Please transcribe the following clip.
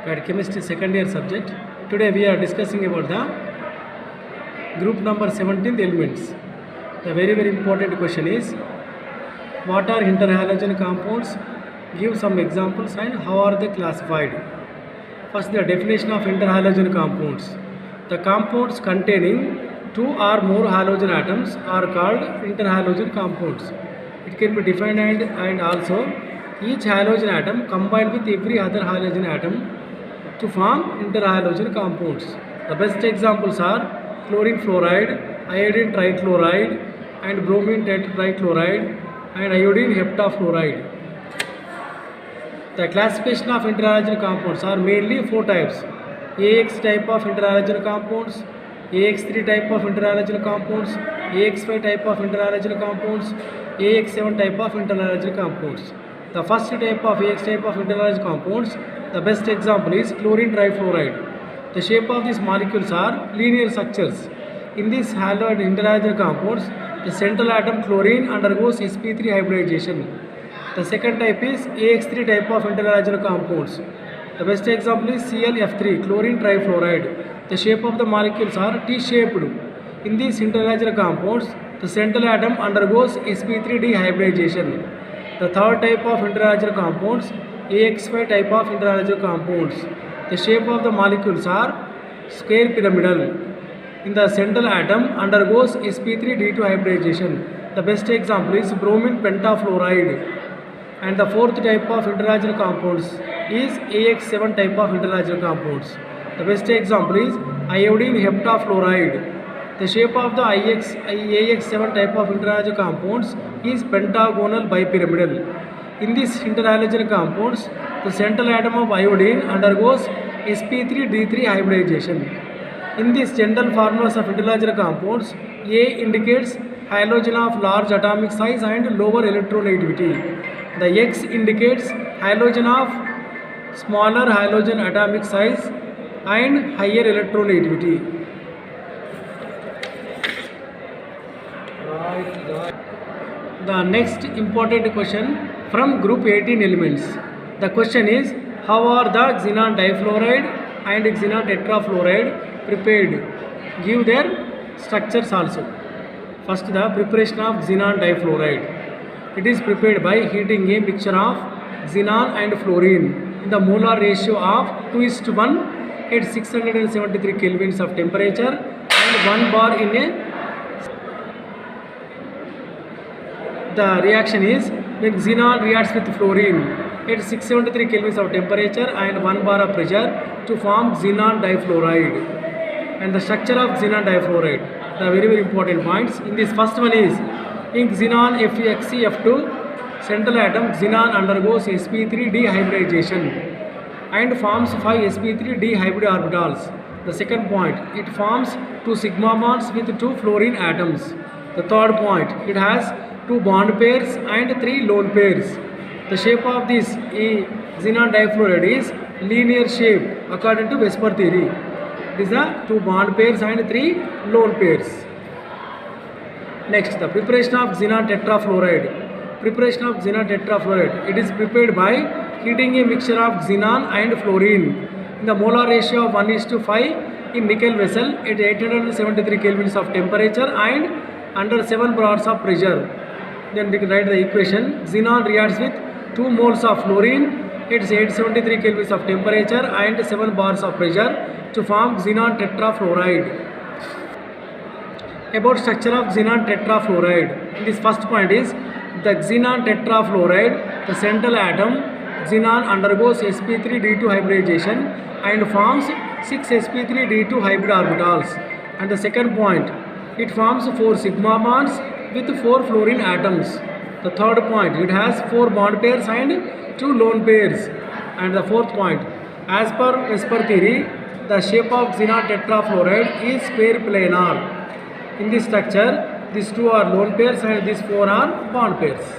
at chemistry second year subject. Today we are discussing about the group number 17th elements. The very important question is, what are interhalogen compounds? Give some examples and how are they classified. First, the definition of interhalogen compounds. The compounds containing two or more halogen atoms are called interhalogen compounds. It can be defined and also each halogen atom combined with every other halogen atom to form interhalogen compounds. The best examples are chlorine fluoride, iodine trichloride, and bromine tetrachloride, and iodine heptafluoride. The classification of interhalogen compounds are mainly four types: AX type of interhalogen compounds, AX3 type of interhalogen compounds, AX5 type of interhalogen compounds, AX7 type of interhalogen compounds. The first type of AX type of interhalogen compounds, the best example is chlorine trifluoride. The shape of these molecules are linear structures. In these halogen interhalogen compounds, the central atom chlorine undergoes sp3 hybridization. The second type is AX3 type of interhalogen compounds. The best example is ClF3, chlorine trifluoride. The shape of the molecules are T-shaped. In these interhalogen compounds, the central atom undergoes sp3 dehybridization. The third type of interhalogen compounds, AX5 type of interhalogen compounds. The shape of the molecules are square pyramidal. In the central atom undergoes sp3 d2 hybridization. The best example is bromine pentafluoride. And the fourth type of interhalogen compounds is AX7 type of interhalogen compounds. The best example is iodine heptafluoride. The shape of the AX7 type of interhalogen compounds is pentagonal bipyramidal. In these interhalogen compounds, the central atom of iodine undergoes sp3d3 hybridization. In these general formulas of interhalogen compounds, A indicates halogen of large atomic size and lower electronegativity. The X indicates halogen of smaller halogen atomic size and higher electronegativity. The next important question from group 18 elements. The question is, how are the xenon difluoride and xenon tetrafluoride prepared? Give their structures also. First, the preparation of xenon difluoride. It is prepared by heating a mixture of xenon and fluorine in the molar ratio of 2:1 at 673 kelvins of temperature and 1 bar in a. The reaction is when xenon reacts with fluorine at 673 kelvins of temperature and 1 bar of pressure to form xenon difluoride. And the structure of xenon difluoride, the very important points. In this first one is, in xenon FeXeF2 central atom, xenon undergoes sp3 dehybridization and forms 5 sp3 dihybrid orbitals. The second point, it forms 2 sigma bonds with 2 fluorine atoms. The third point, it has 2 bond pairs and 3 lone pairs. The shape of this xenon difluoride is linear shape according to Vesper theory. It is the 2 bond pairs and 3 lone pairs. Next, the preparation of xenon tetrafluoride. Preparation of xenon tetrafluoride. It is prepared by heating a mixture of xenon and fluorine in the molar ratio of 1:5 in nickel vessel at 873 kelvins of temperature and under 7 bars of pressure. Then we can write the equation. Xenon reacts with 2 moles of fluorine at 873 kelvins of temperature and 7 bars of pressure to form xenon tetrafluoride. About structure of xenon tetrafluoride. This first point is the xenon tetrafluoride. The central atom xenon undergoes sp3 d2 hybridization and forms 6 sp3 d2 hybrid orbitals. And the second point, it forms 4 sigma bonds with 4 fluorine atoms. The third point, it has 4 bond pairs and 2 lone pairs. And the fourth point, as per Vesper theory, the shape of xenon tetrafluoride is square planar. In this structure, these 2 are lone pairs and these 4 are bond pairs.